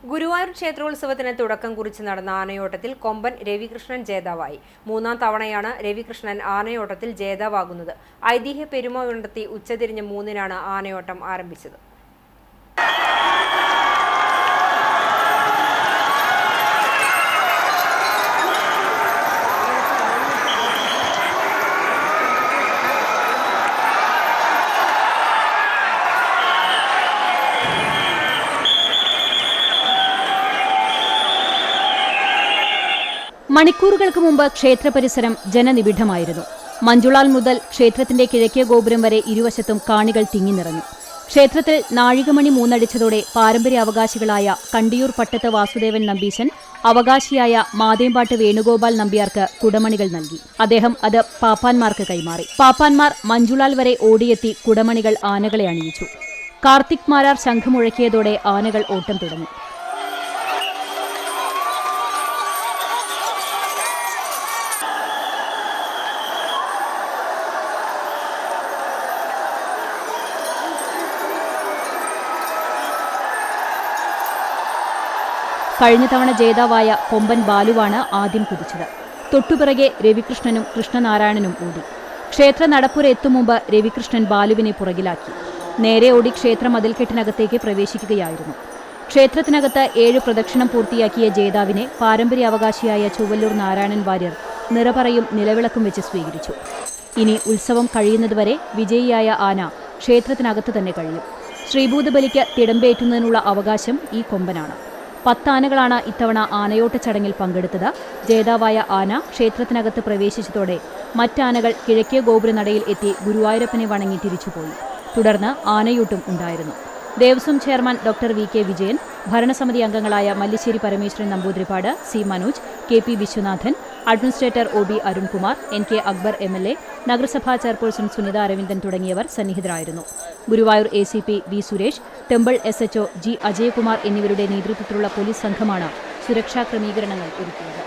ഗുരുവായൂർ ക്ഷേത്രോത്സവത്തിന് തുടക്കം കുറിച്ച് നടന്ന ആനയോട്ടത്തിൽ കൊമ്പൻ രവികൃഷ്ണൻ ജേതാവായി. 3-ാം തവണയാണ് രവികൃഷ്ണൻ ആനയോട്ടത്തിൽ ജേതാവാകുന്നത്. ഐതിഹ്യ പെരുമ ഉണർത്തി ഉച്ചതിരിഞ്ഞ് 3-നാണ് ആനയോട്ടം ആരംഭിച്ചത്. മണിക്കൂറുകൾക്ക് മുമ്പ് ക്ഷേത്ര പരിസരം ജനനിബിഡമായിരുന്നു. മഞ്ജുളാൽ മുതൽ ക്ഷേത്രത്തിന്റെ കിഴക്കേ ഗോപുരം വരെ ഇരുവശത്തും കാണികൾ തിങ്ങി നിറഞ്ഞു. ക്ഷേത്രത്തിൽ നാഴികമണി 3 അടിച്ചതോടെ പാരമ്പര്യാവകാശികളായ കണ്ടിയൂർ പട്ടത്ത് വാസുദേവൻ നമ്പീശൻ അവകാശിയായ മാതേമ്പാട്ട് വേണുഗോപാൽ നമ്പ്യാർക്ക് കുടമണികൾ നൽകി. അദ്ദേഹം അത് പാപ്പാന്മാർക്ക് കൈമാറി. പാപ്പാന്മാർ മഞ്ജുളാൽ വരെ ഓടിയെത്തി കുടമണികൾ ആനകളെ അണിയിച്ചു. കാർത്തിക് മാരാർ ശംഖുമുഴക്കിയതോടെ ആനകൾ ഓട്ടം തുടങ്ങി. കഴിഞ്ഞ തവണ ജേതാവായ കൊമ്പൻ ബാലുവാണ് ആദ്യം കുതിച്ചത്. തൊട്ടുപിറകെ രവികൃഷ്ണനും കൃഷ്ണനാരായണനും ഓടി. ക്ഷേത്ര നടപ്പുര എത്തും മുമ്പ് രവികൃഷ്ണൻ ബാലുവിനെ പുറകിലാക്കി. നേരെ ഓടി ക്ഷേത്ര മതിൽക്കെട്ടിനകത്തേക്ക് പ്രവേശിക്കുകയായിരുന്നു. ക്ഷേത്രത്തിനകത്ത് 7 പ്രദക്ഷിണം പൂർത്തിയാക്കിയ ജേതാവിനെ പാരമ്പര്യാവകാശിയായ ചൊവ്വല്ലൂർ നാരായണൻ വാര്യർ നിറപറയും നിലവിളക്കും വെച്ച് സ്വീകരിച്ചു. ഇനി ഉത്സവം കഴിയുന്നതുവരെ വിജയിയായ ആന ക്ഷേത്രത്തിനകത്ത് തന്നെ കഴിയും. ശ്രീഭൂതബലിക്ക് തിടമ്പേറ്റുന്നതിനുള്ള അവകാശം ഈ കൊമ്പനാണ്. 10 ആനകളാണ് ഇത്തവണ ആനയോട്ട ചടങ്ങിൽ പങ്കെടുത്തത്. ജേതാവായ ആന ക്ഷേത്രത്തിനകത്ത് പ്രവേശിച്ചതോടെ മറ്റാനകൾ കിഴക്കേ ഗോപുരനടയിൽ എത്തി ഗുരുവായൂരപ്പനെ വണങ്ങി തിരിച്ചുപോയി. തുടർന്ന് ആനയൂട്ടും ഉണ്ടായിരുന്നു. Devaswom chairman doctor V K Vijayan, ഭരണസമിതി അംഗങ്ങളായ Mallissery Parameswaran Namboothiripad, C Manoj, K P Viswanathan, administrator O B Arunkumar, N K Akbar MLA, നഗരസഭാ ചെയർപേഴ്സൺ സുനിത അരവിന്ദൻ തുടങ്ങിയവർ സന്നിഹിതരായിരുന്നു. Guruvayur ACP V Suresh, temple SHO G Ajayakumar എന്നിവരുടെ നേതൃത്വത്തിലുള്ള പോലീസ് സംഘമാണ് സുരക്ഷാ ക്രമീകരണങ്ങൾ ഒരുക്കിയത്.